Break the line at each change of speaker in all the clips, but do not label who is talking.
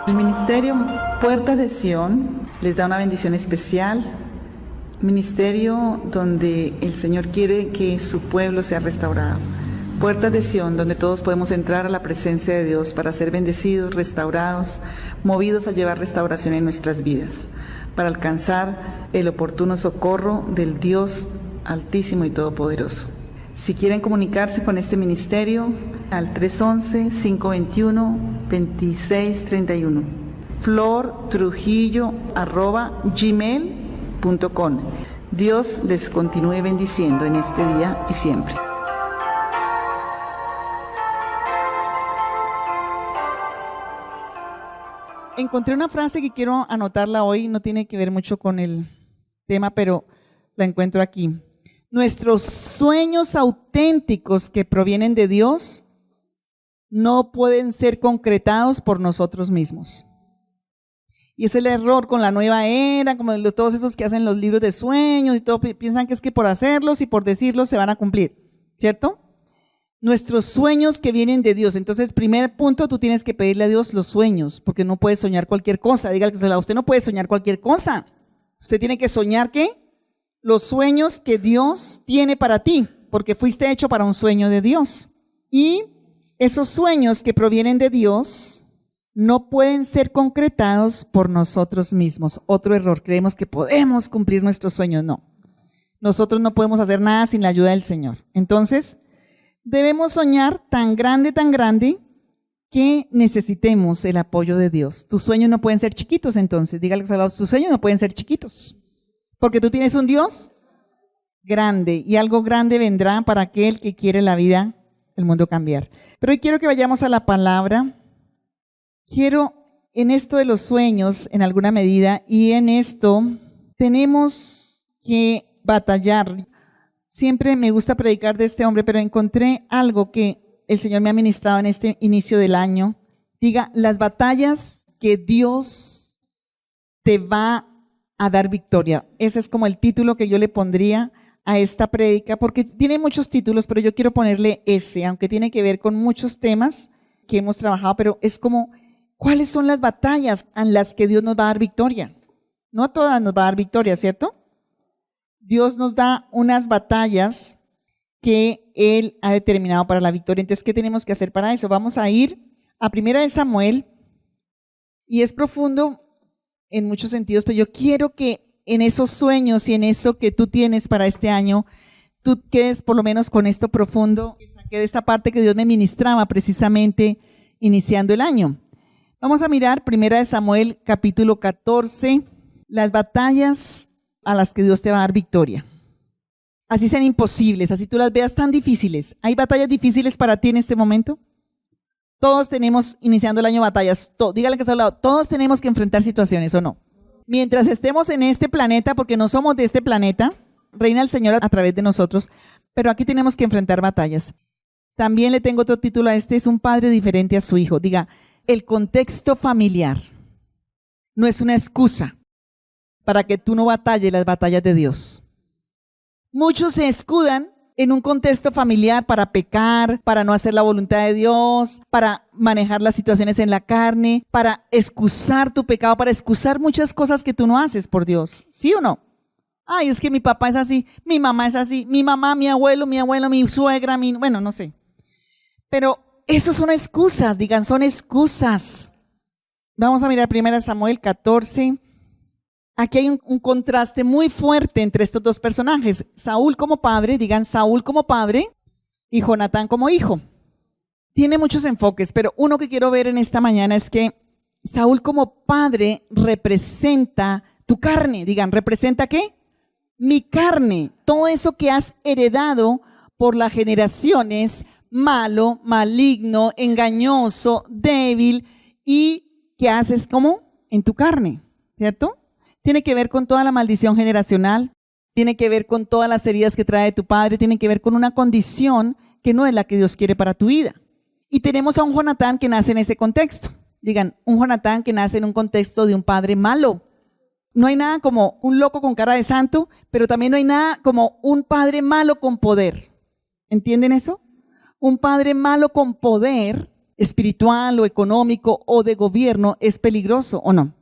El ministerio Puertas de Sion les da una bendición especial. Ministerio donde el Señor quiere que su pueblo sea restaurado. Puertas de Sion, donde todos podemos entrar a la presencia de Dios para ser bendecidos, restaurados, movidos a llevar restauración en nuestras vidas, para alcanzar el oportuno socorro del Dios Altísimo y Todopoderoso. Si quieren comunicarse con este ministerio, al 311-521-2631, flortrujillo@gmail.com. Dios les continúe bendiciendo en este día y siempre. Encontré una frase que quiero anotarla hoy, no tiene que ver mucho con el tema, pero la encuentro aquí. Nuestros sueños auténticos que provienen de Dios no pueden ser concretados por nosotros mismos. Y es el error con la nueva era, como todos esos que hacen los libros de sueños y todo, piensan que es que por hacerlos y por decirlos se van a cumplir, ¿cierto? Nuestros sueños que vienen de Dios. Entonces, primer punto, tú tienes que pedirle a Dios los sueños, porque no puedes soñar cualquier cosa. Dígale que usted no puede soñar cualquier cosa. Usted tiene que soñar, ¿qué? Los sueños que Dios tiene para ti, porque fuiste hecho para un sueño de Dios. Y esos sueños que provienen de Dios no pueden ser concretados por nosotros mismos. Otro error, creemos que podemos cumplir nuestros sueños. No, nosotros no podemos hacer nada sin la ayuda del Señor. Entonces, debemos soñar tan grande, que necesitemos el apoyo de Dios. Tus sueños no pueden ser chiquitos, entonces, dígale que tus sueños no pueden ser chiquitos, porque tú tienes un Dios grande, y algo grande vendrá para aquel que quiere la vida, el mundo cambiar. Pero hoy quiero que vayamos a la palabra. Quiero, en esto de los sueños, en alguna medida, y en esto tenemos que batallar. Siempre me gusta predicar de este hombre, pero encontré algo que el Señor me ha ministrado en este inicio del año. Diga, las batallas que Dios te va a dar victoria. Ese es como el título que yo le pondría a esta prédica, porque tiene muchos títulos, pero yo quiero ponerle ese, aunque tiene que ver con muchos temas que hemos trabajado, pero es como, ¿cuáles son las batallas en las que Dios nos va a dar victoria? No a todas nos va a dar victoria, ¿cierto? Dios nos da unas batallas que Él ha determinado para la victoria. Entonces, ¿qué tenemos que hacer para eso? Vamos a ir a 1 Samuel, y es profundo en muchos sentidos, pero yo quiero que en esos sueños y en eso que tú tienes para este año, tú quedes por lo menos con esto profundo, que saqué de esta parte que Dios me ministraba precisamente iniciando el año. Vamos a mirar 1 Samuel capítulo 14, las batallas a las que Dios te va a dar victoria. Así sean imposibles, así tú las veas tan difíciles. ¿Hay batallas difíciles para ti en este momento? Todos tenemos, iniciando el año, batallas. Dígale que está al lado, todos tenemos que enfrentar situaciones, ¿o no? Mientras estemos en este planeta, porque no somos de este planeta, reina el Señor a través de nosotros, pero aquí tenemos que enfrentar batallas. También le tengo otro título a este, es un padre diferente a su hijo. Diga, el contexto familiar no es una excusa para que tú no batalles las batallas de Dios. Muchos se escudan en un contexto familiar para pecar, para no hacer la voluntad de Dios, para manejar las situaciones en la carne, para excusar tu pecado, para excusar muchas cosas que tú no haces por Dios. ¿Sí o no? Ay, es que mi papá es así, mi mamá es así, mi mamá, mi abuelo, mi suegra, bueno, no sé. Pero eso son excusas, digan, son excusas. Vamos a mirar 1 Samuel 14. Aquí hay un contraste muy fuerte entre estos dos personajes. Saúl como padre, digan Saúl como padre, y Jonatán como hijo. Tiene muchos enfoques, pero uno que quiero ver en esta mañana es que Saúl como padre representa tu carne. Digan, ¿representa qué? Mi carne. Todo eso que has heredado por las generaciones, malo, maligno, engañoso, débil, y que haces como en tu carne, ¿cierto? Tiene que ver con toda la maldición generacional, tiene que ver con todas las heridas que trae tu padre, tiene que ver con una condición que no es la que Dios quiere para tu vida. Y tenemos a un Jonatán que nace en ese contexto. Digan, un Jonatán que nace en un contexto de un padre malo. No hay nada como un loco con cara de santo, pero también no hay nada como un padre malo con poder. ¿Entienden eso? Un padre malo con poder espiritual o económico o de gobierno es peligroso, ¿o no?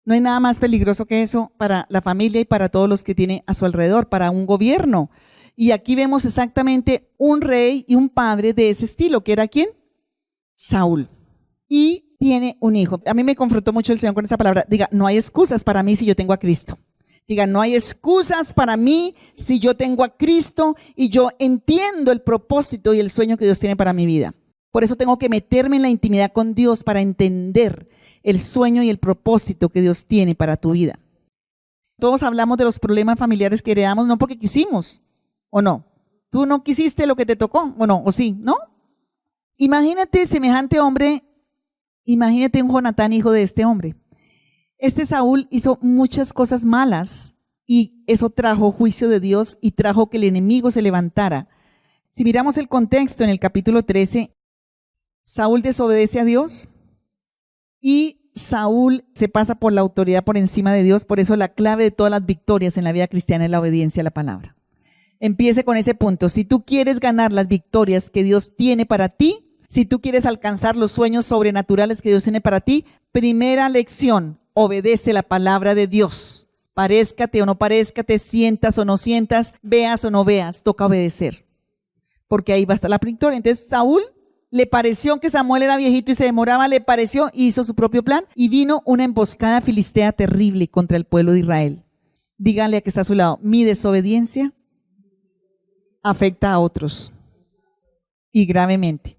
No hay nada más peligroso que eso para la familia y para todos los que tiene a su alrededor, para un gobierno. Y aquí vemos exactamente un rey y un padre de ese estilo, que era ¿quién? Saúl. Y tiene un hijo. A mí me confrontó mucho el Señor con esa palabra. Diga, no hay excusas para mí si yo tengo a Cristo. Diga, no hay excusas para mí si yo tengo a Cristo y yo entiendo el propósito y el sueño que Dios tiene para mi vida. Por eso tengo que meterme en la intimidad con Dios para entender el sueño y el propósito que Dios tiene para tu vida. Todos hablamos de los problemas familiares que heredamos no porque quisimos, ¿o no? Tú no quisiste lo que te tocó, ¿o no? ¿O sí? ¿No? Imagínate semejante hombre, imagínate un Jonatán, hijo de este hombre. Este Saúl hizo muchas cosas malas y eso trajo juicio de Dios y trajo que el enemigo se levantara. Si miramos el contexto en el capítulo 13, Saúl desobedece a Dios y Saúl se pasa por la autoridad por encima de Dios. Por eso la clave de todas las victorias en la vida cristiana es la obediencia a la palabra. Empiece con ese punto. Si tú quieres ganar las victorias que Dios tiene para ti, si tú quieres alcanzar los sueños sobrenaturales que Dios tiene para ti, primera lección, obedece la palabra de Dios. Paréscate o no paréscate, sientas o no sientas, veas o no veas, toca obedecer. Porque ahí va a estar la victoria. Entonces Saúl le pareció que Samuel era viejito y se demoraba, le pareció, hizo su propio plan y vino una emboscada filistea terrible contra el pueblo de Israel. Díganle a que está a su lado, mi desobediencia afecta a otros y gravemente.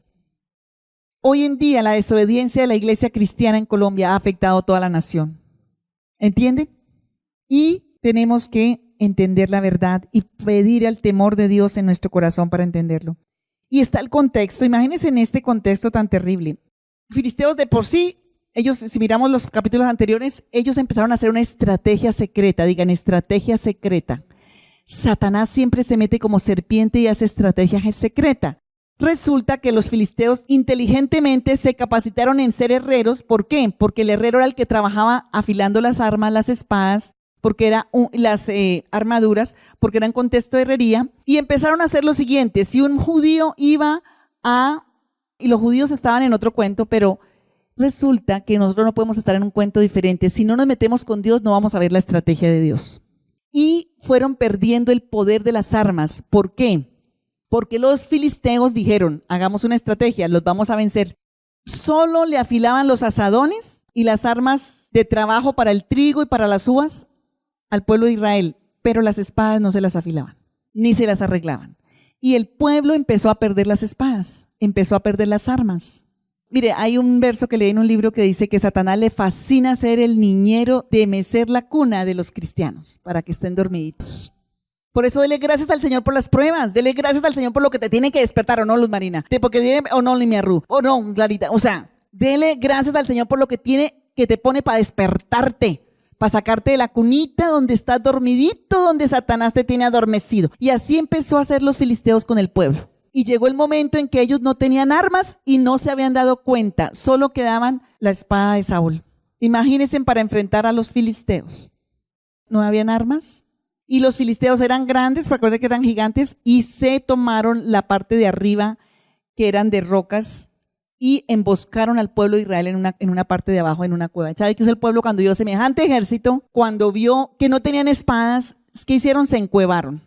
Hoy en día la desobediencia de la iglesia cristiana en Colombia ha afectado a toda la nación. ¿Entienden? Y tenemos que entender la verdad y pedir el temor de Dios en nuestro corazón para entenderlo. Y está el contexto, imagínense en este contexto tan terrible. Filisteos de por sí, ellos, si miramos los capítulos anteriores, ellos empezaron a hacer una estrategia secreta, digan estrategia secreta. Satanás siempre se mete como serpiente y hace estrategia secreta. Resulta que los filisteos inteligentemente se capacitaron en ser herreros. ¿Por qué? Porque el herrero era el que trabajaba afilando las armas, las espadas, porque eran las armaduras, porque era en contexto de herrería. Y empezaron a hacer lo siguiente, si un judío iba y los judíos estaban en otro cuento, pero resulta que nosotros no podemos estar en un cuento diferente. Si no nos metemos con Dios, no vamos a ver la estrategia de Dios. Y fueron perdiendo el poder de las armas. ¿Por qué? Porque los filisteos dijeron, hagamos una estrategia, los vamos a vencer. Solo le afilaban los azadones y las armas de trabajo para el trigo y para las uvas al pueblo de Israel, pero las espadas no se las afilaban, ni se las arreglaban. Y el pueblo empezó a perder las espadas, empezó a perder las armas. Mire, hay un verso que leí en un libro que dice que a Satanás le fascina ser el niñero de mecer la cuna de los cristianos para que estén dormiditos. Por eso dele gracias al Señor por las pruebas, dele gracias al Señor por lo que te tiene que despertar, ¿o no, Luz Marina? Porque tiene, o no, Limiarru, o no, Clarita. O sea, dele gracias al Señor por lo que tiene, que te pone para despertarte, para sacarte de la cunita donde estás dormidito, donde Satanás te tiene adormecido. Y así empezó a hacer los filisteos con el pueblo. Y llegó el momento en que ellos no tenían armas y no se habían dado cuenta, solo quedaban la espada de Saúl. Imagínense para enfrentar a los filisteos. ¿No habían armas? Y los filisteos eran grandes, recuerden que eran gigantes, y se tomaron la parte de arriba, que eran de rocas, y emboscaron al pueblo de Israel en una parte de abajo, en una cueva. ¿Sabe qué es el pueblo cuando vio semejante ejército? Cuando vio que no tenían espadas, ¿qué hicieron? Se encuevaron.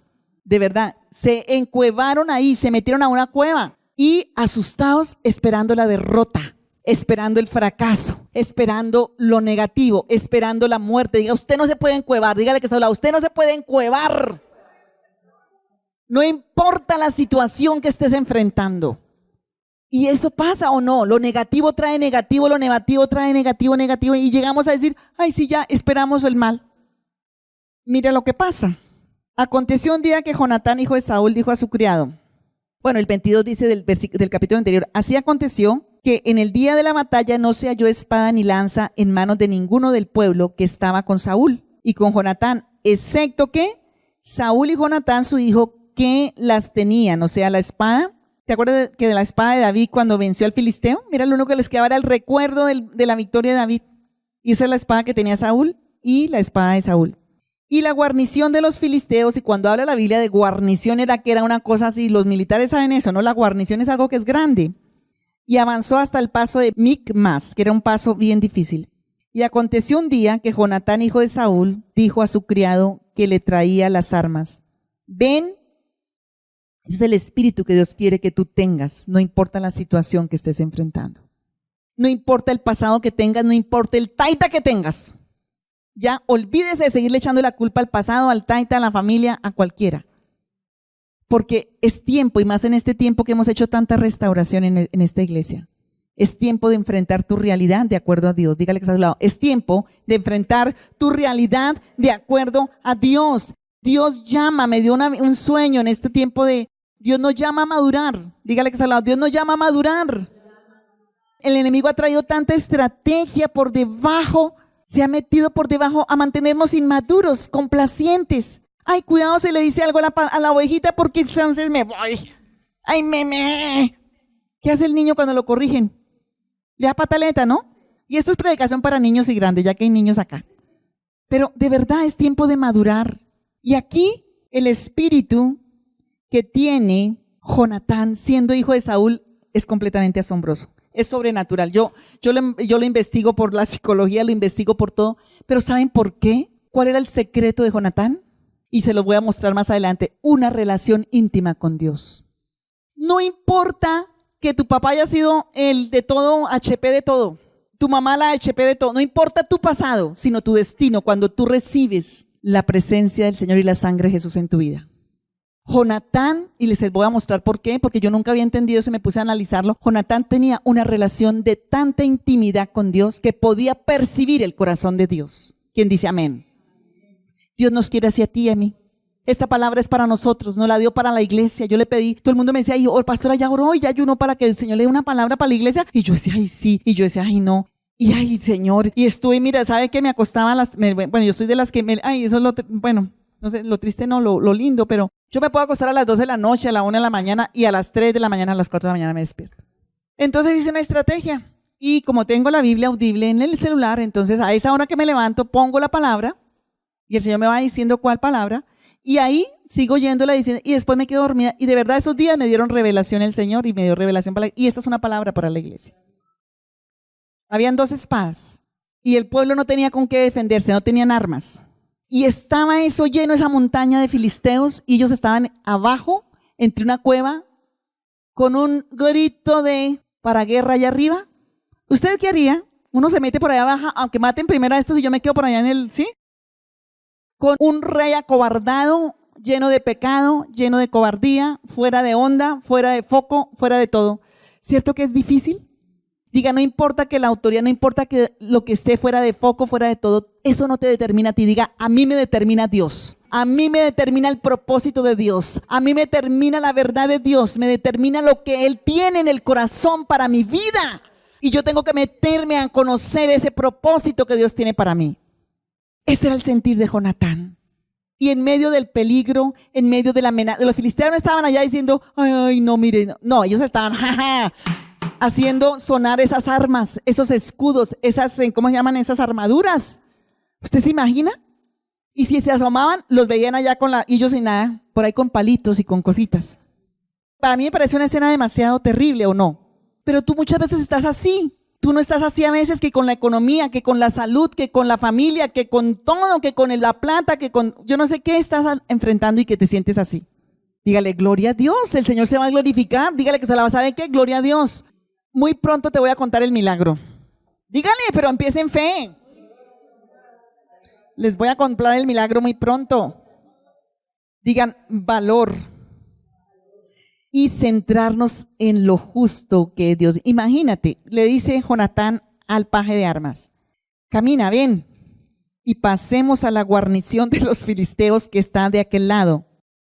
De verdad, se encuevaron ahí, se metieron a una cueva y asustados esperando la derrota, esperando el fracaso, esperando lo negativo, esperando la muerte. Diga, usted no se puede encuevar, dígale que está al lado, usted no se puede encuevar. No importa la situación que estés enfrentando. Y eso pasa o no, lo negativo trae negativo, lo negativo trae negativo, negativo, y llegamos a decir, ay sí, ya esperamos el mal. Mira lo que pasa. Aconteció un día que Jonatán, hijo de Saúl, dijo a su criado, bueno, el 22 dice del capítulo anterior, así aconteció que en el día de la batalla no se halló espada ni lanza en manos de ninguno del pueblo que estaba con Saúl y con Jonatán, excepto que Saúl y Jonatán, su hijo, que las tenían, o sea, la espada. ¿Te acuerdas que de la espada de David cuando venció al filisteo? Mira, lo único que les quedaba era el recuerdo de la victoria de David. Y esa es la espada que tenía Saúl y la espada de Saúl. Y la guarnición de los filisteos, y cuando habla la Biblia de guarnición era que era una cosa así, los militares saben eso, ¿no? La guarnición es algo que es grande. y avanzó hasta el paso de Micmas, que era un paso bien difícil. Y aconteció un día que Jonatán, hijo de Saúl, dijo a su criado que le traía las armas: ven. Ese es el espíritu que Dios quiere que tú tengas, no importa la situación que estés enfrentando. No importa el pasado que tengas, no importa el taita que tengas. Ya olvídese de seguirle echando la culpa al pasado, al taita, a la familia, a cualquiera. Porque es tiempo, y más en este tiempo que hemos hecho tanta restauración en esta iglesia, es tiempo de enfrentar tu realidad de acuerdo a Dios. Dígale que está a su lado. Es tiempo de enfrentar tu realidad de acuerdo a Dios. Dios llama, me dio un sueño en este tiempo de Dios nos llama a madurar. Dígale que está al lado. Dios nos llama a madurar. El enemigo ha traído tanta estrategia por debajo, se ha metido por debajo a mantenernos inmaduros, complacientes. Ay, cuidado, se le dice algo a la ovejita porque entonces me voy. Ay, ¿Qué hace el niño cuando lo corrigen? Le da pataleta, ¿no? Y esto es predicación para niños y grandes, ya que hay niños acá. Pero de verdad es tiempo de madurar. Y aquí el espíritu que tiene Jonatán, siendo hijo de Saúl, es completamente asombroso. Es sobrenatural. Yo lo investigo por la psicología, lo investigo por todo. Pero ¿saben por qué? ¿Cuál era el secreto de Jonatán? Y se lo voy a mostrar más adelante. Una relación íntima con Dios. No importa que tu papá haya sido el de todo, HP de todo. Tu mamá la HP de todo. No importa tu pasado, sino tu destino cuando tú recibes la presencia del Señor y la sangre de Jesús en tu vida. Jonatán, y les voy a mostrar por qué, porque yo nunca había entendido eso y me puse a analizarlo. Jonatán tenía una relación de tanta intimidad con Dios que podía percibir el corazón de Dios. ¿Quién dice amén? Dios nos quiere así a ti y a mí. Esta palabra es para nosotros, nos la dio para la iglesia. Yo le pedí, todo el mundo me decía, pastora, ya oró y ya ayunó para que el Señor le dé una palabra para la iglesia. Y yo decía, ay, sí. Y yo decía, ay, no. Y ay, Señor. Y estuve, mira, ¿sabe qué? Me acostaba bueno, yo soy de las que, eso es bueno, no sé, lo triste no, lo lindo, pero yo me puedo acostar a las 12 de la noche, a la 1 de la mañana y a las 3 de la mañana, a las 4 de la mañana me despierto. Entonces hice una estrategia. Y como tengo la Biblia audible en el celular, entonces a esa hora que me levanto, pongo la palabra y el Señor me va diciendo cuál palabra. Y ahí sigo yéndola diciendo, y después me quedo dormida. Y de verdad esos días me dieron revelación el Señor y me dio revelación para y esta es una palabra para la iglesia. Habían 2 espadas y el pueblo no tenía con qué defenderse, no tenían armas. Y estaba eso lleno, esa montaña de filisteos, y ellos estaban abajo, entre una cueva, con un grito de para guerra allá arriba. ¿Usted qué haría? Uno se mete por allá abajo, aunque maten primero a estos y yo me quedo por allá en el, ¿sí? Con un rey acobardado, lleno de pecado, lleno de cobardía, fuera de onda, fuera de foco, fuera de todo. ¿Cierto que es difícil? Diga, no importa que la autoridad, no importa que lo que esté fuera de foco, fuera de todo, eso no te determina a ti. Diga, a mí me determina Dios. A mí me determina el propósito de Dios. A mí me determina la verdad de Dios. Me determina lo que Él tiene en el corazón para mi vida. Y yo tengo que meterme a conocer ese propósito que Dios tiene para mí. Ese era el sentir de Jonatán. Y en medio del peligro, en medio de la amenaza, los filisteos no estaban allá diciendo, ay, no, mire, no, ellos estaban, haciendo sonar esas armas, esos escudos, esas, ¿cómo se llaman? Esas armaduras. ¿Usted se imagina? Y si se asomaban, los veían allá y ellos sin nada, por ahí con palitos y con cositas. Para mí me parece una escena demasiado terrible, ¿o no? Pero tú muchas veces estás así. Tú no estás así a veces que con la economía, que con la salud, que con la familia, que con todo, que con la plata, que con yo no sé qué estás enfrentando y que te sientes así. Dígale, gloria a Dios, el Señor se va a glorificar. Dígale que se la va a saber qué, gloria a Dios. Muy pronto te voy a contar el milagro. Dígale, pero empiece en fe. Les voy a contar el milagro muy pronto. Digan, valor. Y centrarnos en lo justo que es Dios. Imagínate, le dice Jonatán al paje de armas, camina, ven, y pasemos a la guarnición de los filisteos que está de aquel lado.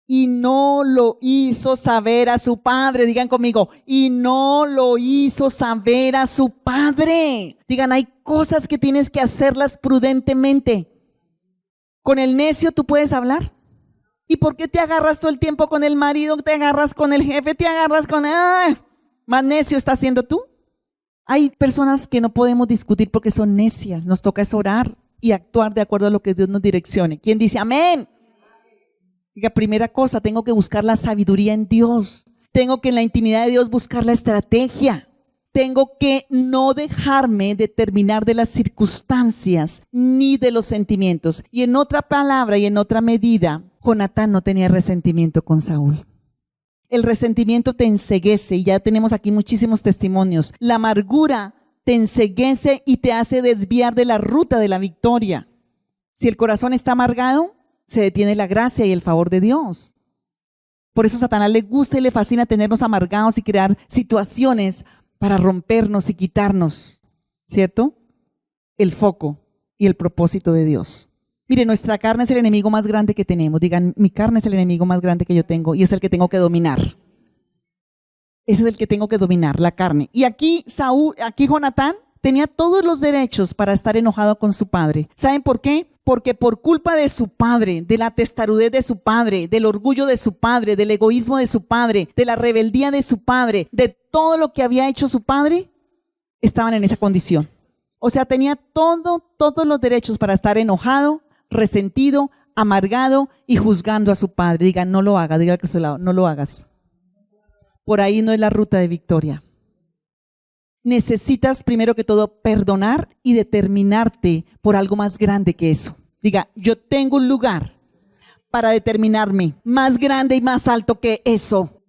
Y no lo hizo saber a su padre, digan conmigo, y no lo hizo saber a su padre. Digan, hay cosas que tienes que hacerlas prudentemente. ¿Con el necio tú puedes hablar? ¿Y por qué te agarras todo el tiempo con el marido? ¿Te agarras con el jefe? ¿Te agarras con más necio estás siendo tú? Hay personas que no podemos discutir porque son necias. Nos toca es orar y actuar de acuerdo a lo que Dios nos direccione. ¿Quién dice amén? Diga, primera cosa, tengo que buscar la sabiduría en Dios. Tengo que en la intimidad de Dios buscar la estrategia. tengo que no dejarme determinar de las circunstancias ni de los sentimientos. Y en otra palabra y en otra medida, Jonatán no tenía resentimiento con Saúl. El resentimiento te enceguece, y ya tenemos aquí muchísimos testimonios. La amargura te enceguece y te hace desviar de la ruta de la victoria. Si el corazón está amargado, se detiene la gracia y el favor de Dios. Por eso a Satanás le gusta y le fascina tenernos amargados y crear situaciones para rompernos y quitarnos, ¿cierto?, el foco y el propósito de Dios. Mire, nuestra carne es el enemigo más grande que tenemos. Digan, mi carne es el enemigo más grande que yo tengo y es el que tengo que dominar. Ese es el que tengo que dominar, la carne. Y aquí Jonatán tenía todos los derechos para estar enojado con su padre. ¿Saben por qué? Porque por culpa de su padre, de la testarudez de su padre, del orgullo de su padre, del egoísmo de su padre, de la rebeldía de su padre, de todo lo que había hecho su padre, estaban en esa condición. O sea, tenía todos los derechos para estar enojado, resentido, amargado y juzgando a su padre. Digan, no lo hagas, diga al que está a su lado, no lo hagas. Por ahí no es la ruta de victoria. Necesitas primero que todo perdonar y determinarte por algo más grande que eso. Diga, yo tengo un lugar para determinarme más grande y más alto que eso,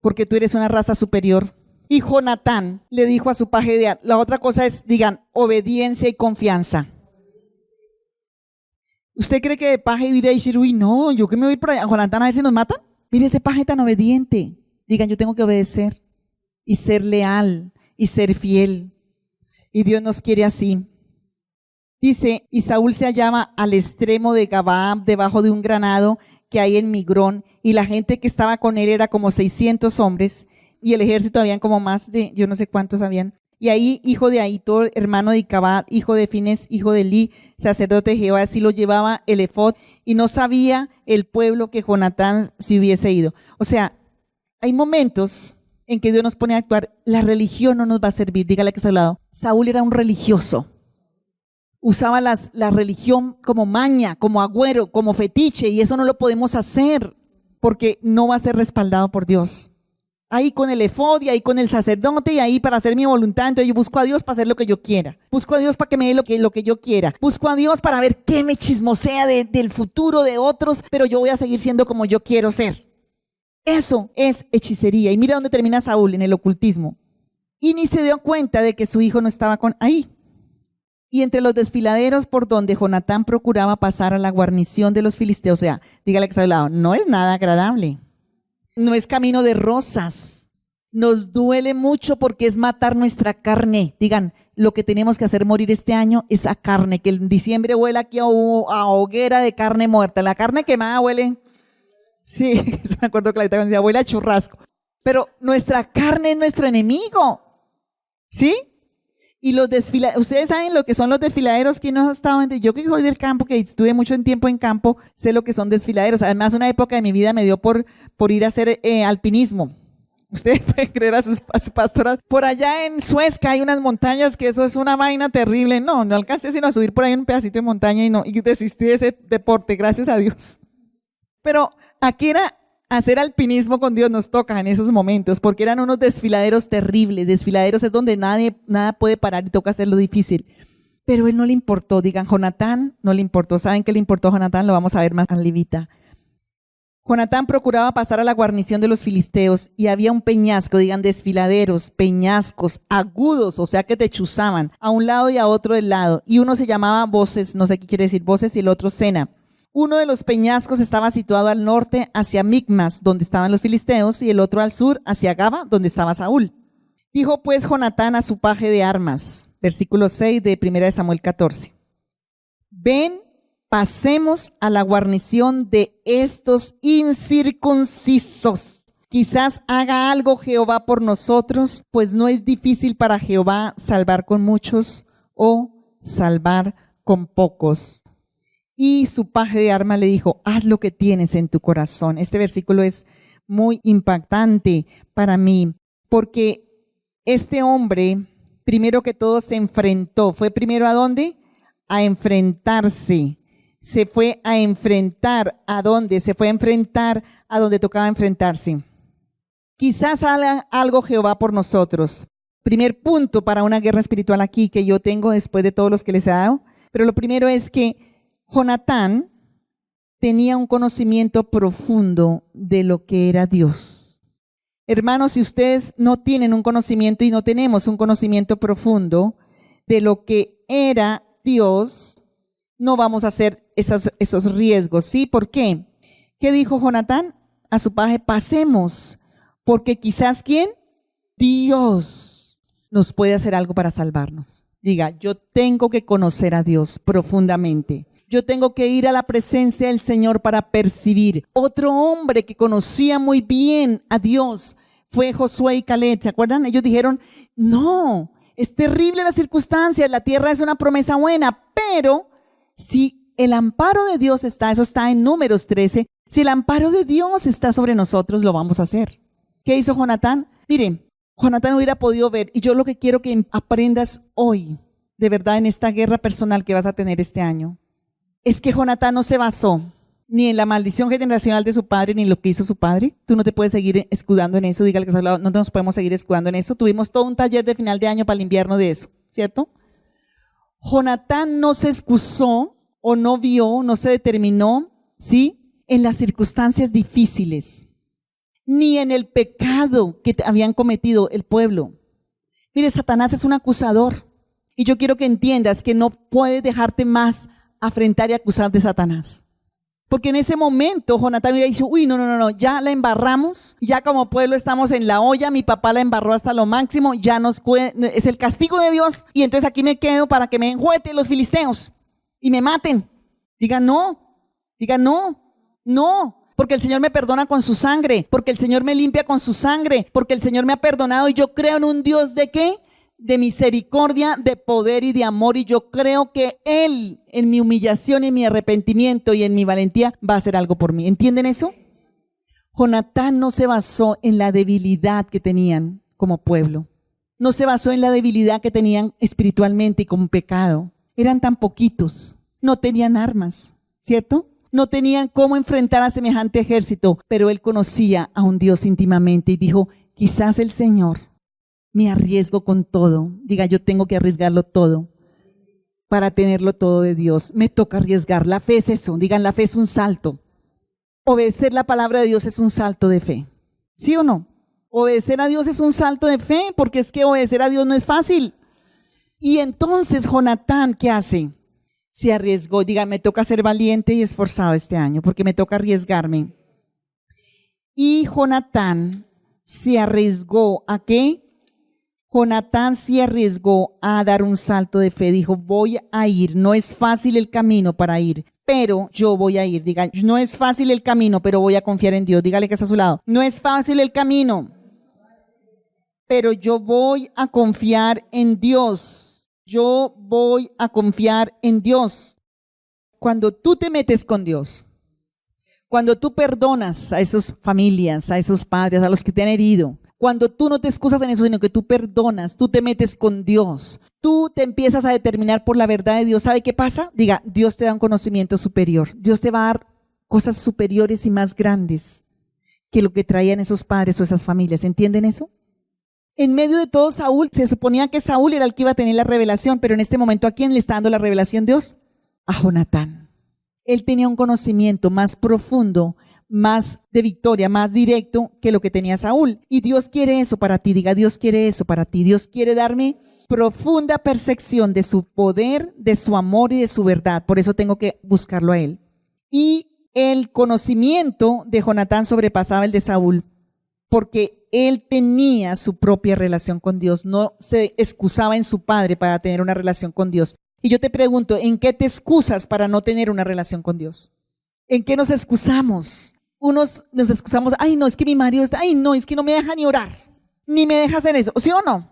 porque tú eres una raza superior. Y Jonatán le dijo a su paje de armas, la otra cosa es, digan, obediencia y confianza. ¿Usted cree que de paje irá a decir, uy, no, yo que me voy por allá, Jonatán, a ver si nos matan? Mire ese paje tan obediente. Digan, yo tengo que obedecer y ser leal y ser fiel. Y Dios nos quiere así. Dice, y Saúl se hallaba al extremo de Gabaa, debajo de un granado que hay en Migrón, y la gente que estaba con él era como 600 hombres, y el ejército habían como más de, yo no sé cuántos habían. Y ahí, hijo de Ahito, hermano de Icabad, hijo de Fines, hijo de Eli, sacerdote de Jehová, así lo llevaba el efod, y no sabía el pueblo que Jonatán se hubiese ido. O sea, hay momentos en que Dios nos pone a actuar. La religión no nos va a servir. Dígale que está al lado. Saúl era un religioso. Usaba la religión como maña, como agüero, como fetiche, y eso no lo podemos hacer porque no va a ser respaldado por Dios. Ahí con el efod y ahí con el sacerdote y ahí para hacer mi voluntad, entonces yo busco a Dios para hacer lo que yo quiera. Busco a Dios para que me dé lo que yo quiera. Busco a Dios para ver qué me chismosea del futuro de otros, pero yo voy a seguir siendo como yo quiero ser. Eso es hechicería. Y mira dónde termina Saúl, en el ocultismo. Y ni se dio cuenta de que su hijo no estaba ahí. Y entre los desfiladeros por donde Jonatán procuraba pasar a la guarnición de los filisteos, o sea, dígale que está al lado, no es nada agradable. No es camino de rosas. Nos duele mucho porque es matar nuestra carne. Digan, lo que tenemos que hacer morir este año es a carne, que en diciembre huele aquí a hoguera de carne muerta. La carne quemada huele. Sí, me acuerdo clarita cuando decía, huele a churrasco. Pero nuestra carne es nuestro enemigo. ¿Sí? Y los desfiladeros, ustedes saben lo que son los desfiladeros. ¿Quién no ha estado yo que soy del campo, que estuve mucho tiempo en campo, sé lo que son desfiladeros. Además, una época de mi vida me dio por ir a hacer alpinismo. Ustedes pueden creer a su pastora. Por allá en Suezca hay unas montañas que eso es una vaina terrible. No alcancé sino a subir por ahí un pedacito de montaña y desistí de ese deporte, gracias a Dios. Pero aquí era hacer alpinismo con Dios, nos toca en esos momentos, porque eran unos desfiladeros terribles. Desfiladeros es donde nada puede parar y toca hacerlo difícil. Pero él no le importó. Digan, Jonatán no le importó. ¿Saben qué le importó a Jonatán? Lo vamos a ver más arribita. Jonatán procuraba pasar a la guarnición de los filisteos y había un peñasco, digan desfiladeros, peñascos, agudos, o sea que te chuzaban a un lado y a otro del lado. Y uno se llamaba Voces, no sé qué quiere decir Voces, y el otro Sena. Uno de los peñascos estaba situado al norte hacia Micmas, donde estaban los filisteos, y el otro al sur hacia Gaba, donde estaba Saúl. Dijo pues Jonatán a su paje de armas, versículo 6 de 1 Samuel 14. Ven, pasemos a la guarnición de estos incircuncisos. Quizás haga algo Jehová por nosotros, pues no es difícil para Jehová salvar con muchos o salvar con pocos. Y su paje de armas le dijo, haz lo que tienes en tu corazón. Este versículo es muy impactante para mí, porque este hombre, primero que todo, se enfrentó. ¿Fue primero a dónde? A enfrentarse. Se fue a enfrentar ¿a dónde? Se fue a enfrentar a donde tocaba enfrentarse. Quizás haga algo Jehová por nosotros, Primer punto para una guerra espiritual aquí que yo tengo después de todos los que les he dado. Pero lo primero es que Jonatán tenía un conocimiento profundo de lo que era Dios. Hermanos, si ustedes no tienen un conocimiento y no tenemos un conocimiento profundo de lo que era Dios, no vamos a hacer esos riesgos, ¿sí? ¿Por qué? ¿Qué dijo Jonatán a su paje? Pasemos, porque quizás ¿quién? Dios nos puede hacer algo para salvarnos. Diga, yo tengo que conocer a Dios profundamente. Yo tengo que ir a la presencia del Señor para percibir. Otro hombre que conocía muy bien a Dios fue Josué y Caleb. ¿Se acuerdan? Ellos dijeron, no, es terrible las circunstancias, la tierra es una promesa buena, pero si el amparo de Dios está, eso está en Números 13, si el amparo de Dios está sobre nosotros, lo vamos a hacer. ¿Qué hizo Jonatán? Miren, Jonatán hubiera podido ver, y yo lo que quiero que aprendas hoy, de verdad, en esta guerra personal que vas a tener este año, es que Jonatán no se basó ni en la maldición generacional de su padre, ni en lo que hizo su padre. Tú no te puedes seguir escudando en eso, dígale que no nos podemos seguir escudando en eso. Tuvimos todo un taller de final de año para el invierno de eso, ¿cierto? Jonatán no se excusó o no vio, no se determinó, ¿sí? En las circunstancias difíciles, ni en el pecado que habían cometido el pueblo. Mire, Satanás es un acusador y yo quiero que entiendas que no puedes dejarte más afrentar y acusar de Satanás. Porque en ese momento Jonatán hubiera dicho, uy, no, ya la embarramos, ya como pueblo estamos en la olla, mi papá la embarró hasta lo máximo, ya es el castigo de Dios y entonces aquí me quedo para que me enjueten los filisteos y me maten. Diga no, porque el Señor me perdona con su sangre, porque el Señor me limpia con su sangre, porque el Señor me ha perdonado y yo creo en un Dios ¿de qué? De misericordia, de poder y de amor, y yo creo que Él, en mi humillación, en mi arrepentimiento y en mi valentía, va a hacer algo por mí. ¿Entienden eso? Jonatán no se basó en la debilidad que tenían como pueblo, no se basó en la debilidad que tenían espiritualmente y con pecado. Eran tan poquitos, no tenían armas, ¿cierto? No tenían cómo enfrentar a semejante ejército, pero él conocía a un Dios íntimamente y dijo, quizás el Señor me arriesgo con todo. Diga, yo tengo que arriesgarlo todo para tenerlo todo de Dios. Me toca arriesgar. La fe es eso. Digan, la fe es un salto. Obedecer la palabra de Dios es un salto de fe. ¿Sí o no? Obedecer a Dios es un salto de fe, porque es que obedecer a Dios no es fácil. Y entonces Jonatán, ¿qué hace? Se arriesgó. Diga, me toca ser valiente y esforzado este año, porque me toca arriesgarme. Y Jonatán se arriesgó ¿a qué? Jonatán se arriesgó a dar un salto de fe, dijo, voy a ir, no es fácil el camino para ir, pero yo voy a ir. Diga, no es fácil el camino, pero voy a confiar en Dios. Dígale que está a su lado. No es fácil el camino, pero yo voy a confiar en Dios. Yo voy a confiar en Dios. Cuando tú te metes con Dios, cuando tú perdonas a esas familias, a esos padres, a los que te han herido, cuando tú no te excusas en eso, sino que tú perdonas, tú te metes con Dios, tú te empiezas a determinar por la verdad de Dios. ¿Sabe qué pasa? Diga, Dios te da un conocimiento superior. Dios te va a dar cosas superiores y más grandes que lo que traían esos padres o esas familias. ¿Entienden eso? En medio de todo, Saúl, se suponía que Saúl era el que iba a tener la revelación, pero en este momento, ¿a quién le está dando la revelación Dios? A Jonatán. Él tenía un conocimiento más profundo, más de victoria, más directo que lo que tenía Saúl. Y Dios quiere eso para ti. Diga, Dios quiere eso para ti. Dios quiere darme profunda percepción de su poder, de su amor y de su verdad. Por eso tengo que buscarlo a Él. Y el conocimiento de Jonatán sobrepasaba el de Saúl, porque él tenía su propia relación con Dios. No se excusaba en su padre para tener una relación con Dios. Y yo te pregunto, ¿en qué te excusas para no tener una relación con Dios? ¿En qué nos excusamos? Unos nos excusamos, ay no, es que mi marido está, ay no, es que no me deja ni orar, ni me deja hacer eso, ¿sí o no?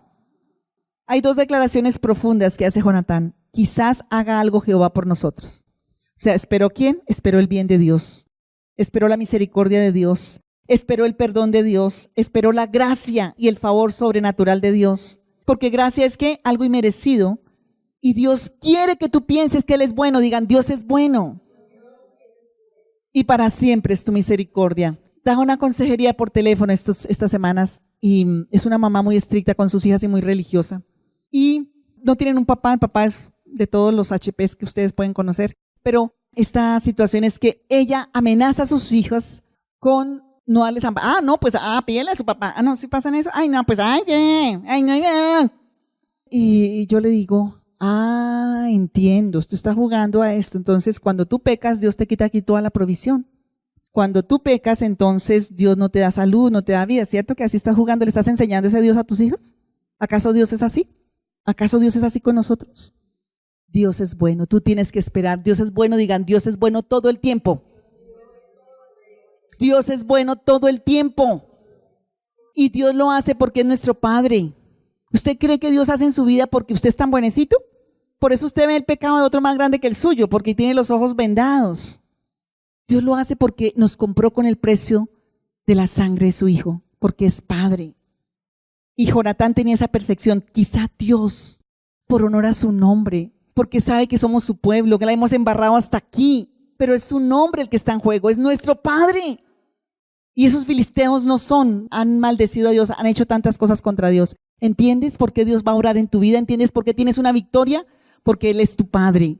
Hay dos declaraciones profundas que hace Jonatán. Quizás haga algo Jehová por nosotros. O sea, ¿esperó quién? Esperó el bien de Dios, esperó la misericordia de Dios, esperó el perdón de Dios, esperó la gracia y el favor sobrenatural de Dios. Porque gracia es que algo inmerecido, y Dios quiere que tú pienses que Él es bueno. Digan, Dios es bueno. Y para siempre es tu misericordia. Da una consejería por teléfono estas semanas y es una mamá muy estricta con sus hijas y muy religiosa. Y no tienen un papá, el papá es de todos los HPs que ustedes pueden conocer, pero esta situación es que ella amenaza a sus hijas con no darles pídele a su papá. No, si pasan eso. Y yo le digo, entiendo, tú estás jugando a esto. Entonces, cuando tú pecas, Dios te quita aquí toda la provisión. Cuando tú pecas, entonces Dios no te da salud, no te da vida. ¿Cierto que así estás jugando? ¿Le estás enseñando ese Dios a tus hijos? ¿Acaso Dios es así? ¿Acaso Dios es así con nosotros? Dios es bueno, tú tienes que esperar. Dios es bueno, digan, Dios es bueno todo el tiempo. Dios es bueno todo el tiempo. Y Dios lo hace porque es nuestro Padre. ¿Usted cree que Dios hace en su vida porque usted es tan buenecito? Por eso usted ve el pecado de otro más grande que el suyo, porque tiene los ojos vendados. Dios lo hace porque nos compró con el precio de la sangre de su Hijo, porque es Padre. Y Jonatán tenía esa percepción, quizá Dios, por honor a su nombre, porque sabe que somos su pueblo, que la hemos embarrado hasta aquí, pero es su nombre el que está en juego, es nuestro Padre. Y esos filisteos han maldecido a Dios, han hecho tantas cosas contra Dios. ¿Entiendes por qué Dios va a orar en tu vida? ¿Entiendes por qué tienes una victoria? Porque Él es tu Padre.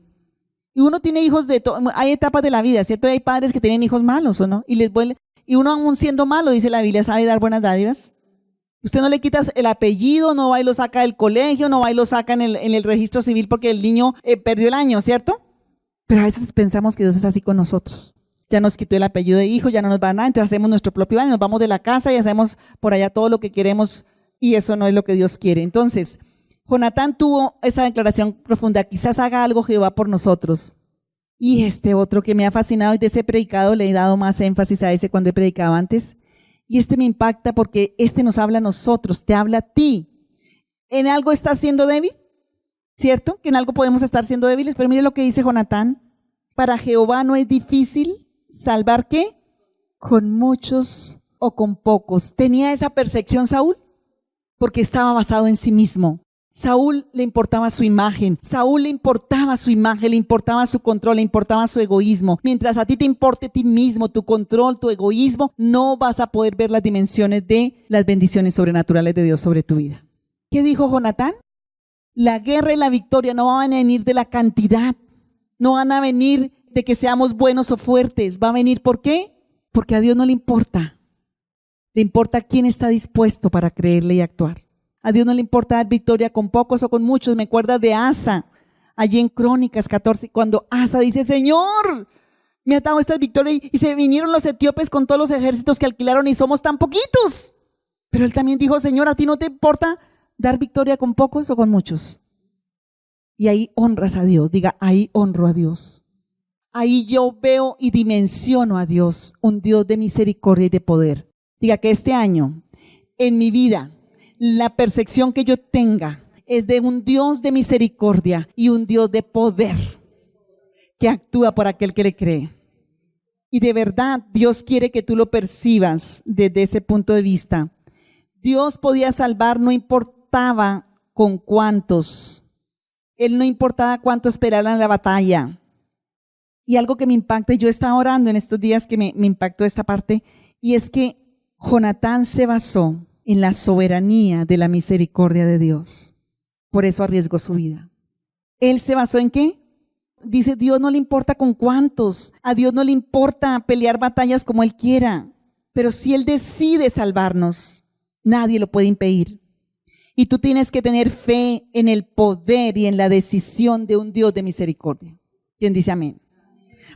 Y uno tiene hijos hay etapas de la vida, ¿cierto? Hay padres que tienen hijos malos, ¿o no? Y uno aún siendo malo, dice la Biblia, sabe dar buenas dádivas. Usted no le quitas el apellido, no va y lo saca del colegio, no va y lo saca en el registro civil porque el niño perdió el año, ¿cierto? Pero a veces pensamos que Dios es así con nosotros. Ya nos quitó el apellido de hijo, ya no nos va a nada, entonces hacemos nuestro propio año, nos vamos de la casa y hacemos por allá todo lo que queremos y eso no es lo que Dios quiere. Entonces, Jonatán tuvo esa declaración profunda, quizás haga algo Jehová por nosotros. Y este otro que me ha fascinado y de ese predicado le he dado más énfasis a ese cuando he predicado antes. Y este me impacta porque este nos habla a nosotros, te habla a ti. ¿En algo estás siendo débil? ¿Cierto? Que en algo podemos estar siendo débiles, pero mire lo que dice Jonatán. Para Jehová no es difícil salvar ¿qué? Con muchos o con pocos. ¿Tenía esa percepción Saúl? Porque estaba basado en sí mismo. Saúl le importaba su imagen, Saúl le importaba su imagen, le importaba su control, le importaba su egoísmo. Mientras a ti te importe a ti mismo, tu control, tu egoísmo, no vas a poder ver las dimensiones de las bendiciones sobrenaturales de Dios sobre tu vida. ¿Qué dijo Jonatán? La guerra y la victoria no van a venir de la cantidad, no van a venir de que seamos buenos o fuertes, va a venir ¿por qué? Porque a Dios no le importa quién está dispuesto para creerle y actuar. A Dios no le importa dar victoria con pocos o con muchos. Me acuerdo de Asa, allí en Crónicas 14, cuando Asa dice, Señor, me ha dado esta victoria y se vinieron los etíopes con todos los ejércitos que alquilaron y somos tan poquitos. Pero él también dijo, Señor, ¿a ti no te importa dar victoria con pocos o con muchos? Y ahí honras a Dios, diga, ahí honro a Dios. Ahí yo veo y dimensiono a Dios, un Dios de misericordia y de poder. Diga que este año, en mi vida, la percepción que yo tenga es de un Dios de misericordia y un Dios de poder que actúa por aquel que le cree. Y de verdad, Dios quiere que tú lo percibas desde ese punto de vista. Dios podía salvar, no importaba con cuántos. Él no importaba cuánto esperaran la batalla. Y algo que me impacta, y yo estaba orando en estos días que me impactó esta parte, y es que Jonatán se basó en la soberanía de la misericordia de Dios. Por eso arriesgó su vida. ¿Él se basó en qué? Dice, Dios no le importa con cuántos. A Dios no le importa pelear batallas como Él quiera. Pero si Él decide salvarnos, nadie lo puede impedir. Y tú tienes que tener fe en el poder y en la decisión de un Dios de misericordia. ¿Quién dice amén?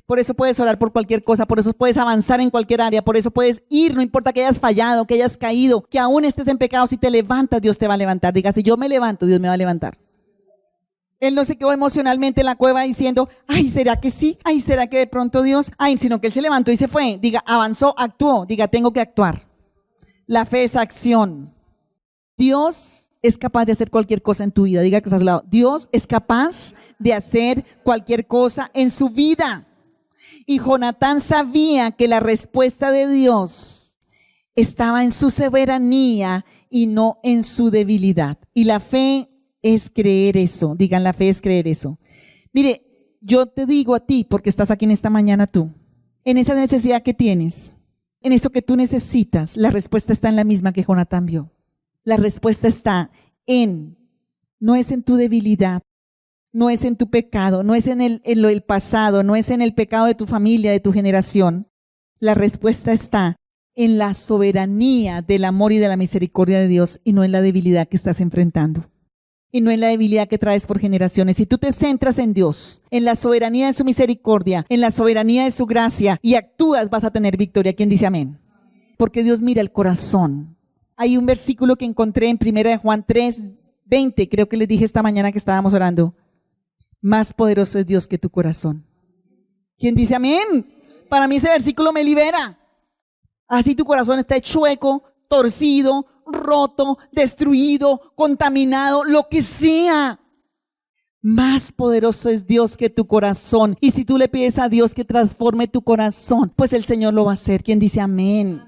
Por eso puedes orar por cualquier cosa, por eso puedes avanzar en cualquier área, por eso puedes ir, no importa que hayas fallado, que hayas caído, que aún estés en pecado, si te levantas, Dios te va a levantar. Diga, si yo me levanto, Dios me va a levantar. Él no se quedó emocionalmente en la cueva diciendo, ay, ¿será que sí? Ay, ¿será que de pronto Dios? Ay, sino que él se levantó y se fue. Diga, avanzó, actuó. Diga, tengo que actuar. La fe es acción. Dios es capaz de hacer cualquier cosa en tu vida. Diga que estás al lado. Dios es capaz de hacer cualquier cosa en su vida. Y Jonatán sabía que la respuesta de Dios estaba en su soberanía y no en su debilidad. Y la fe es creer eso. Digan, la fe es creer eso. Mire, yo te digo a ti, porque estás aquí en esta mañana tú, en esa necesidad que tienes, en eso que tú necesitas, la respuesta está en la misma que Jonatán vio. La respuesta está no es en tu debilidad, no es en tu pecado, no es en el pasado, no es en el pecado de tu familia, de tu generación. La respuesta está en la soberanía del amor y de la misericordia de Dios y no en la debilidad que estás enfrentando. Y no en la debilidad que traes por generaciones. Si tú te centras en Dios, en la soberanía de su misericordia, en la soberanía de su gracia y actúas, vas a tener victoria. ¿Quién dice amén? Porque Dios mira el corazón. Hay un versículo que encontré en 1 Juan 3:20, creo que les dije esta mañana que estábamos orando. Más poderoso es Dios que tu corazón. ¿Quién dice amén? Para mí ese versículo me libera. Así tu corazón está chueco, torcido, roto, destruido, contaminado, lo que sea. Más poderoso es Dios que tu corazón. Y si tú le pides a Dios que transforme tu corazón, pues el Señor lo va a hacer. ¿Quién dice amén?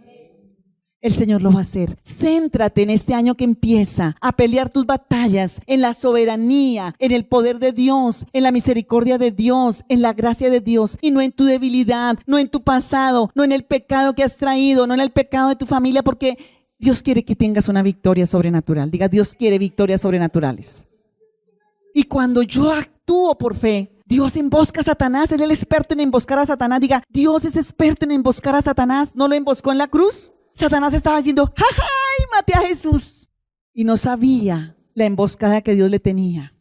El Señor lo va a hacer. Céntrate en este año que empieza a pelear tus batallas en la soberanía, en el poder de Dios, en la misericordia de Dios, en la gracia de Dios y no en tu debilidad, no en tu pasado, no en el pecado que has traído, no en el pecado de tu familia, porque Dios quiere que tengas una victoria sobrenatural. Diga, Dios quiere victorias sobrenaturales. Y cuando yo actúo por fe, Dios embosca a Satanás, es el experto en emboscar a Satanás. Diga, Dios es experto en emboscar a Satanás. ¿No lo emboscó en la cruz? Satanás estaba diciendo, ¡ja, ja! Y maté a Jesús. Y no sabía la emboscada que Dios le tenía.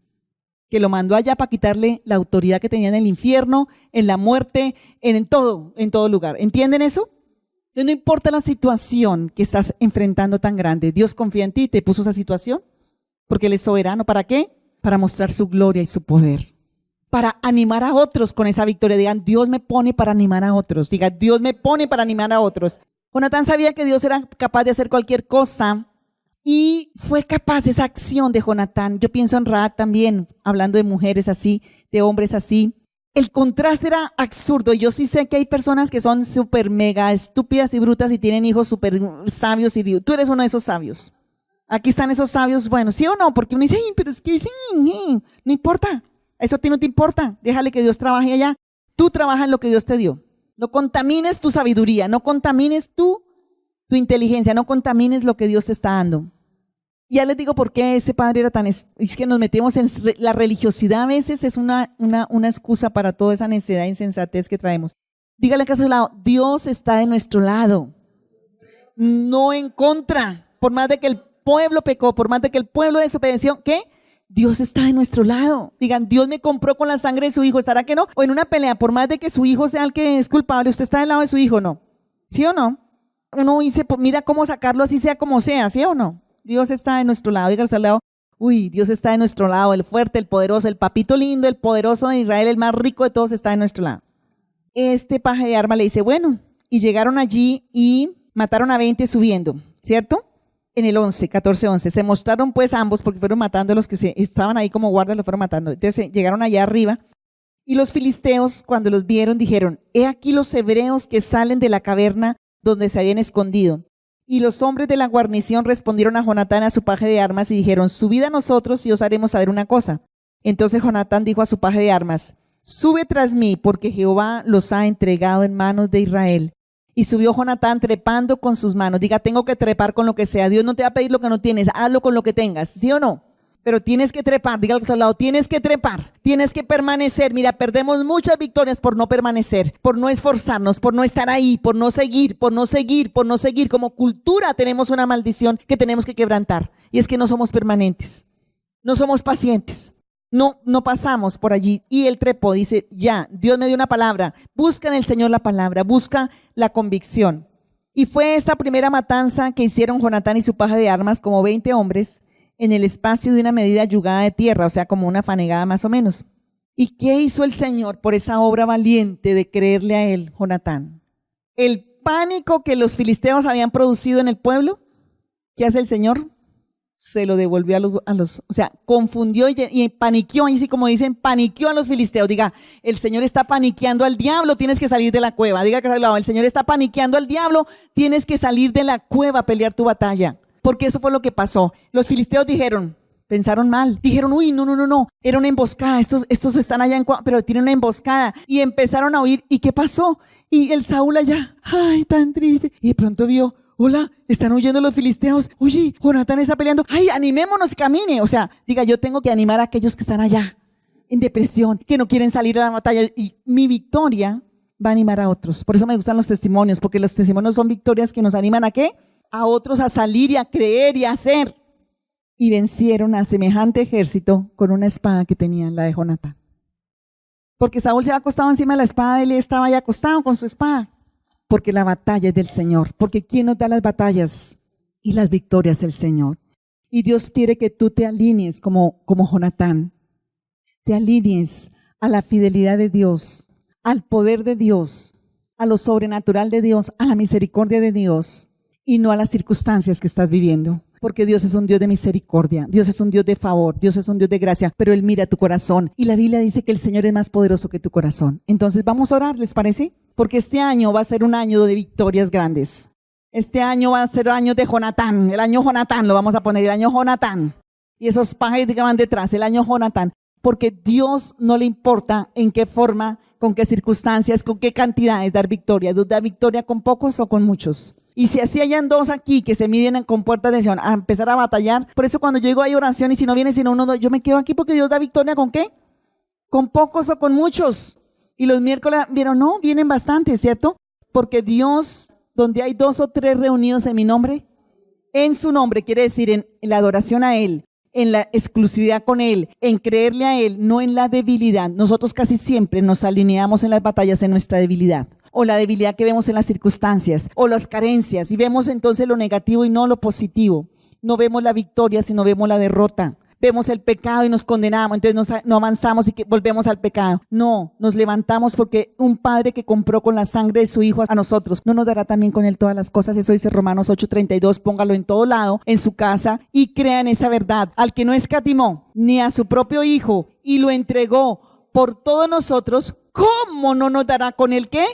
Que lo mandó allá para quitarle la autoridad que tenía en el infierno, en la muerte, en todo lugar. ¿Entienden eso? Entonces no importa la situación que estás enfrentando tan grande. Dios confía en ti y te puso esa situación. Porque Él es soberano. ¿Para qué? Para mostrar su gloria y su poder. Para animar a otros con esa victoria. Digan, Dios me pone para animar a otros. Diga, Dios me pone para animar a otros. Jonatán sabía que Dios era capaz de hacer cualquier cosa y fue capaz de esa acción de Jonatán. Yo pienso en Rahab también, hablando de mujeres así, de hombres así. El contraste era absurdo. Yo sí sé que hay personas que son súper mega estúpidas y brutas y tienen hijos súper sabios y tú eres uno de esos sabios. Aquí están esos sabios, bueno, ¿sí o no? Porque uno dice, ay, pero es que sí, no importa. Eso a ti no te importa. Déjale que Dios trabaje allá. Tú trabaja en lo que Dios te dio. No contamines tu sabiduría, no contamines tu inteligencia, no contamines lo que Dios te está dando. Ya les digo por qué ese padre era tan... Es que nos metemos en la religiosidad a veces es una excusa para toda esa necedad e insensatez que traemos. Dígale que a su lado, Dios está de nuestro lado, no en contra. Por más de que el pueblo pecó, por más de que el pueblo desobedeció, ¿qué? Dios está de nuestro lado. Digan, Dios me compró con la sangre de su hijo. ¿Estará que no? O en una pelea, por más de que su hijo sea el que es culpable, ¿usted está del lado de su hijo? ¿No? ¿Sí o no? Uno dice, pues mira cómo sacarlo así sea como sea, ¿sí o no? Dios está de nuestro lado. Dígale al lado, uy, Dios está de nuestro lado. El fuerte, el poderoso, el papito lindo, el poderoso de Israel, el más rico de todos está de nuestro lado. Este paje de arma le dice, bueno, y llegaron allí y mataron a 20 subiendo, ¿cierto? En el 14:11, se mostraron pues ambos porque fueron matando a los que estaban ahí como guardas, los fueron matando. Entonces llegaron allá arriba y los filisteos cuando los vieron dijeron, he aquí los hebreos que salen de la caverna donde se habían escondido. Y los hombres de la guarnición respondieron a Jonatán, a su paje de armas y dijeron, subid a nosotros y os haremos saber una cosa. Entonces Jonatán dijo a su paje de armas, sube tras mí porque Jehová los ha entregado en manos de Israel. Y subió Jonatán trepando con sus manos. Diga, tengo que trepar con lo que sea. Dios no te va a pedir lo que no tienes, hazlo con lo que tengas, ¿sí o no? Pero tienes que trepar, diga al otro lado, tienes que trepar, tienes que permanecer. Mira, perdemos muchas victorias por no permanecer, por no esforzarnos, por no estar ahí, por no seguir. Como cultura tenemos una maldición que tenemos que quebrantar. Y es que no somos permanentes, no somos pacientes. No pasamos por allí. Y él trepó, dice, ya, Dios me dio una palabra. Busca en el Señor la palabra, busca la convicción. Y fue esta primera matanza que hicieron Jonatán y su paje de armas, como 20 hombres, en el espacio de una medida yugada de tierra, o sea, como una fanegada más o menos. ¿Y qué hizo el Señor por esa obra valiente de creerle a él, Jonatán? El pánico que los filisteos habían producido en el pueblo, ¿qué hace el Señor? Se lo devolvió a los, o sea, confundió y paniqueó, así como dicen, paniqueó a los filisteos. Diga, el Señor está paniqueando al diablo, tienes que salir de la cueva. Diga que el Señor está paniqueando al diablo, tienes que salir de la cueva a pelear tu batalla. Porque eso fue lo que pasó. Los filisteos pensaron mal, dijeron, uy, no, era una emboscada, estos están allá pero tienen una emboscada. Y empezaron a huir, ¿y qué pasó? Y el Saúl allá, ay, tan triste. Y de pronto vio, hola, están huyendo los filisteos. Oye, Jonatán está peleando. Ay, animémonos, camine. O sea, diga, yo tengo que animar a aquellos que están allá en depresión, que no quieren salir a la batalla. Y mi victoria va a animar a otros. Por eso me gustan los testimonios, porque los testimonios son victorias que nos animan ¿a qué? A otros a salir y a creer y a hacer. Y vencieron a semejante ejército con una espada que tenían, la de Jonatán. Porque Saúl se había acostado encima de la espada y él estaba ahí acostado con su espada. Porque la batalla es del Señor. Porque ¿quién nos da las batallas y las victorias? El Señor. Y Dios quiere que tú te alinees como Jonatán. Te alinees a la fidelidad de Dios, al poder de Dios, a lo sobrenatural de Dios, a la misericordia de Dios y no a las circunstancias que estás viviendo. Porque Dios es un Dios de misericordia, Dios es un Dios de favor, Dios es un Dios de gracia, pero Él mira tu corazón. Y la Biblia dice que el Señor es más poderoso que tu corazón. Entonces vamos a orar, ¿les parece? Porque este año va a ser un año de victorias grandes. Este año va a ser el año de Jonatán, el año Jonatán, lo vamos a poner, el año Jonatán. Y esos pájaros que van detrás, el año Jonatán. Porque Dios no le importa en qué forma, con qué circunstancias, con qué cantidades dar victoria. Dios da victoria con pocos o con muchos. Y si así hayan dos aquí que se miden con puerta de Sion a empezar a batallar, por eso cuando yo digo hay oración y si no viene sino uno, yo me quedo aquí porque Dios da victoria ¿con qué? Con pocos o con muchos. Y los miércoles, ¿vieron? No, vienen bastantes, ¿cierto? Porque Dios, donde hay 2 o 3 reunidos en mi nombre, en su nombre, quiere decir en la adoración a Él, en la exclusividad con Él, en creerle a Él, no en la debilidad. Nosotros casi siempre nos alineamos en las batallas en nuestra debilidad. O la debilidad que vemos en las circunstancias, o las carencias, y vemos entonces lo negativo y no lo positivo. No vemos la victoria, sino vemos la derrota. Vemos el pecado y nos condenamos, entonces no avanzamos y volvemos al pecado. No, nos levantamos porque un Padre que compró con la sangre de su Hijo a nosotros, ¿no nos dará también con Él todas las cosas? Eso dice Romanos 8:32, póngalo en todo lado, en su casa, y crean esa verdad. Al que no escatimó ni a su propio Hijo y lo entregó por todos nosotros, ¿cómo no nos dará con Él qué?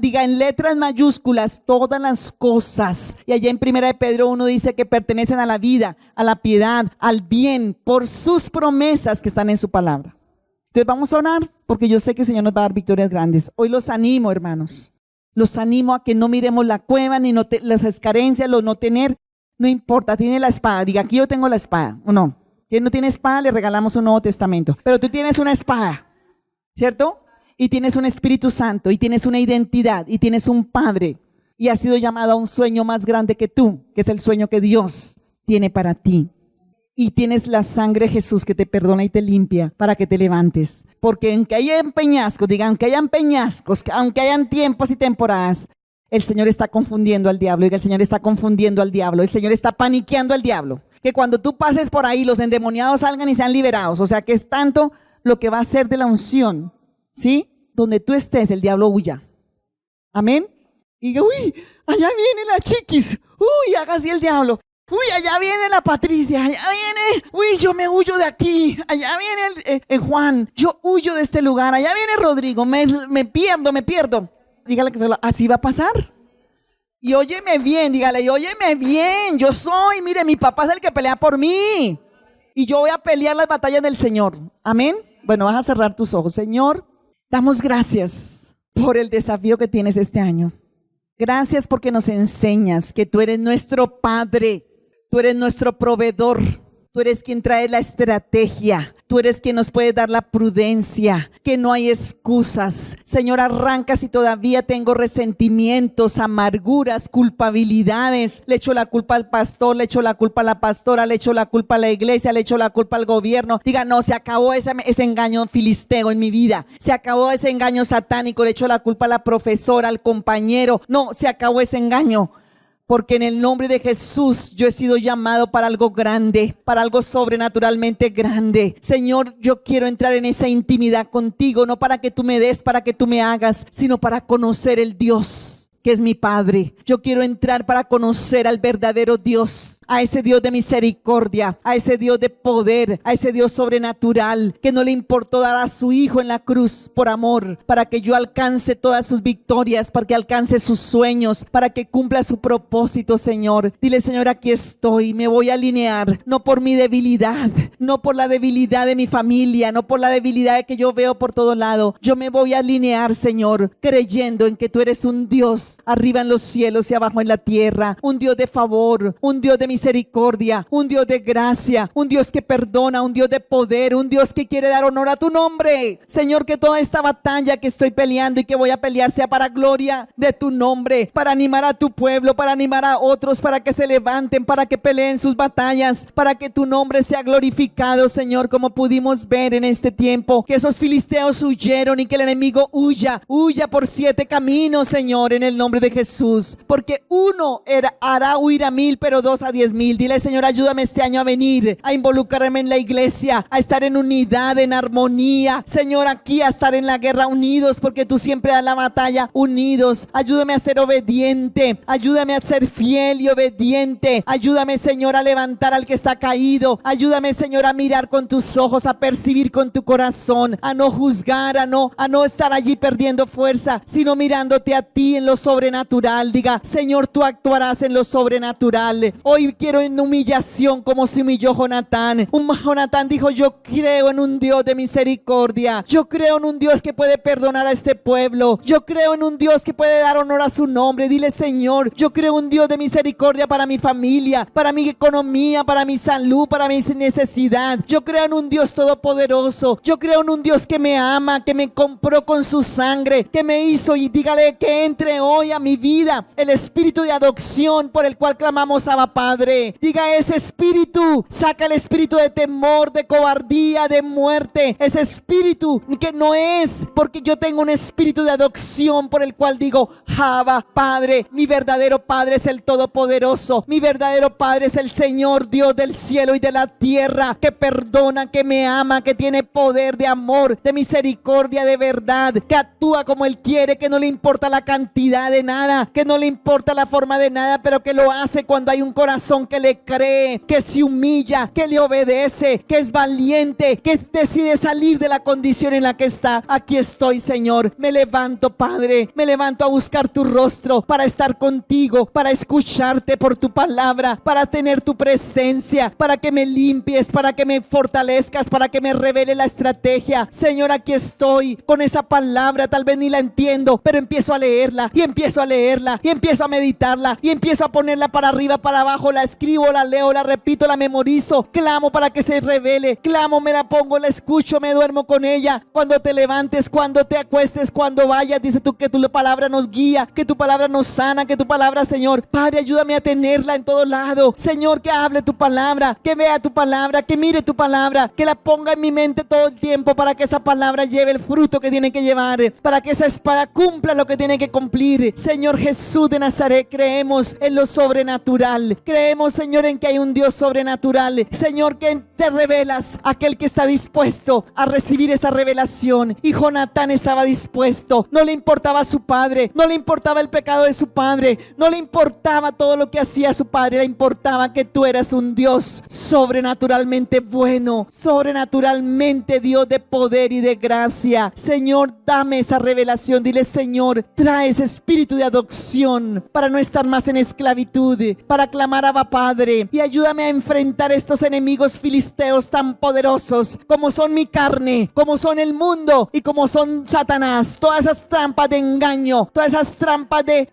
Diga en letras mayúsculas todas las cosas. Y allá en 1 de Pedro 1 dice que pertenecen a la vida, a la piedad, al bien, por sus promesas que están en su palabra. Entonces vamos a orar porque yo sé que el Señor nos va a dar victorias grandes. Hoy los animo, hermanos. Los animo a que no miremos la cueva ni las carencias, lo no tener. No importa, tiene la espada. Diga, aquí yo tengo la espada. ¿O no? Quien no tiene espada le regalamos un Nuevo Testamento. Pero tú tienes una espada, ¿cierto? Y tienes un Espíritu Santo, y tienes una identidad, y tienes un Padre, y has sido llamado a un sueño más grande que tú, que es el sueño que Dios tiene para ti. Y tienes la sangre de Jesús que te perdona y te limpia para que te levantes. Porque aunque hayan peñascos, digan, aunque hayan peñascos, aunque hayan tiempos y temporadas, el Señor está confundiendo al diablo. Diga, el Señor está confundiendo al diablo. El Señor está paniqueando al diablo. Que cuando tú pases por ahí, los endemoniados salgan y sean liberados. O sea, que es tanto lo que va a ser de la unción, ¿sí? Donde tú estés, el diablo huya. Amén. Y digo, uy, allá viene la chiquis. Uy, haga así el diablo. Uy, allá viene la Patricia. Allá viene. Uy, yo me huyo de aquí. Allá viene el Juan. Yo huyo de este lugar. Allá viene Rodrigo. Me pierdo. Dígale que así va a pasar. Y óyeme bien, dígale, y óyeme bien. Mire, mi papá es el que pelea por mí. Y yo voy a pelear las batallas del Señor. Amén. Bueno, vas a cerrar tus ojos. Señor, damos gracias por el desafío que tienes este año. Gracias porque nos enseñas que tú eres nuestro Padre, tú eres nuestro proveedor, tú eres quien trae la estrategia, tú eres quien nos puede dar la prudencia, que no hay excusas. Señor, arranca si todavía tengo resentimientos, amarguras, culpabilidades. Le echo la culpa al pastor, le echo la culpa a la pastora, le echo la culpa a la iglesia, le echo la culpa al gobierno. Diga, no, se acabó ese engaño filisteo en mi vida. Se acabó ese engaño satánico, le echo la culpa a la profesora, al compañero. No, se acabó ese engaño. Porque en el nombre de Jesús yo he sido llamado para algo grande, para algo sobrenaturalmente grande. Señor, yo quiero entrar en esa intimidad contigo, no para que tú me des, para que tú me hagas, sino para conocer el Dios que es mi Padre. Yo quiero entrar para conocer al verdadero Dios, a ese Dios de misericordia, a ese Dios de poder, a ese Dios sobrenatural, que no le importó dar a su Hijo en la cruz por amor, para que yo alcance todas sus victorias, para que alcance sus sueños, para que cumpla su propósito, Señor. Dile, Señor, aquí estoy, me voy a alinear, no por mi debilidad, no por la debilidad de mi familia, no por la debilidad que yo veo por todo lado. Yo me voy a alinear, Señor, creyendo en que tú eres un Dios Dios arriba en los cielos y abajo en la tierra, un Dios de favor, un Dios de misericordia, un Dios de gracia, un Dios que perdona, un Dios de poder, un Dios que quiere dar honor a tu nombre. Señor, que toda esta batalla que estoy peleando y que voy a pelear sea para gloria de tu nombre, para animar a tu pueblo, para animar a otros, para que se levanten, para que peleen sus batallas, para que tu nombre sea glorificado, Señor, como pudimos ver en este tiempo, que esos filisteos huyeron y que el enemigo huya por 7 caminos, Señor, en el nombre de Jesús, porque uno hará huir a 1000, pero 2 a 10,000. Dile, Señor, ayúdame este año a venir, a involucrarme en la iglesia, a estar en unidad, en armonía, Señor, aquí a estar en la guerra unidos, porque tú siempre das la batalla unidos. Ayúdame a ser obediente, ayúdame a ser fiel y obediente, ayúdame, Señor, a levantar al que está caído, ayúdame, Señor, a mirar con tus ojos, a percibir con tu corazón, a no juzgar, a no estar allí perdiendo fuerza, sino mirándote a ti en lo sobrenatural. Diga, Señor, tú actuarás en lo sobrenatural. Hoy quiero en humillación, como se humilló Jonatán. Jonatán dijo, yo creo en un Dios de misericordia, yo creo en un Dios que puede perdonar a este pueblo, yo creo en un Dios que puede dar honor a su nombre. Dile, Señor, yo creo en un Dios de misericordia para mi familia, para mi economía, para mi salud, para mi necesidad. Yo creo en un Dios todopoderoso, yo creo en un Dios que me ama, que me compró con su sangre, que me hizo, y dígale que entre hoy a mi vida el espíritu de adopción por el cual clamamos, Abba Padre. Diga, ese espíritu, saca el espíritu de temor, de cobardía, de muerte, ese espíritu que no es, porque yo tengo un espíritu de adopción por el cual digo, Abba Padre, mi verdadero Padre es el Todopoderoso, mi verdadero Padre es el Señor Dios del cielo y de la tierra, que perdona, que me ama, que tiene poder de amor, de misericordia, de verdad, que actúa como Él quiere, que no le importa la cantidad de nada, que no le importa la forma de nada, pero que lo hace cuando hay un corazón que le cree, que se humilla, que le obedece, que es valiente, que decide salir de la condición en la que está. Aquí estoy, Señor, me levanto, Padre, me levanto a buscar tu rostro, para estar contigo, para escucharte por tu palabra, para tener tu presencia, para que me limpies, para que me fortalezcas, para que me revele la estrategia. Señor, aquí estoy con esa palabra, tal vez ni la entiendo, pero empiezo a leerla y empiezo a leerla y empiezo a meditarla y empiezo a ponerla para arriba, para abajo, la escribo, la leo, la repito, la memorizo, clamo para que se revele, clamo, me la pongo, la escucho, me duermo con ella. Cuando te levantes, cuando te acuestes, cuando vayas, dice tú que tu palabra nos guía, que tu palabra nos sana, que tu palabra, Señor, Padre, ayúdame a tenerla en todo lado. Señor, que hable tu palabra, que vea tu palabra, que mire tu palabra, que la ponga en mi mente todo el tiempo, para que esa palabra lleve el fruto que tiene que llevar, para que esa espada cumpla lo que tiene que cumplir. Señor Jesús de Nazaret, creemos en lo sobrenatural, creemos, Señor, en que hay un Dios sobrenatural. Señor, que te revelas a aquel que está dispuesto a recibir esa revelación, y Jonatán estaba dispuesto. No le importaba a su padre, no le importaba el pecado de su padre, no le importaba todo lo que hacía su padre, le importaba que tú eras un Dios sobrenaturalmente bueno, sobrenaturalmente Dios de poder y de gracia. Señor, dame esa revelación. Dile, Señor, trae ese espíritu de adopción para no estar más en esclavitud, para clamar a Abba Padre, y ayúdame a enfrentar estos enemigos filisteos tan poderosos como son mi carne, como son el mundo y como son Satanás. Todas esas trampas de engaño, todas esas trampas de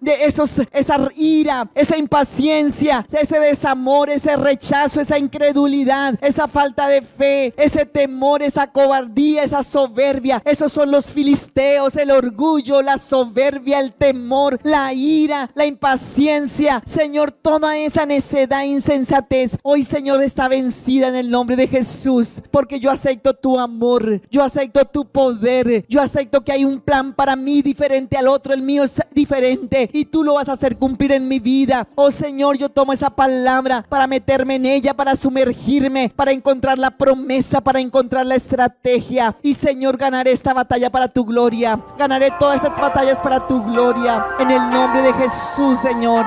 esa ira, esa impaciencia, ese desamor, ese rechazo, esa incredulidad, esa falta de fe, ese temor, esa cobardía, esa soberbia. Esos son los filisteos, el orgullo, la soberbia, el temor, la ira, la impaciencia. Señor, toda esa necedad e insensatez hoy, Señor, está vencida en el nombre de Jesús, porque yo acepto tu amor, yo acepto tu poder, yo acepto que hay un plan para mí diferente al otro. El mío es diferente y tú lo vas a hacer cumplir en mi vida. Oh Señor, yo tomo esa palabra para meterme en ella, para sumergirme, para encontrar la promesa, para encontrar la estrategia. Y Señor, ganaré esta batalla para tu gloria, ganaré todas esas batallas para tu gloria, en el nombre de Jesús, Señor.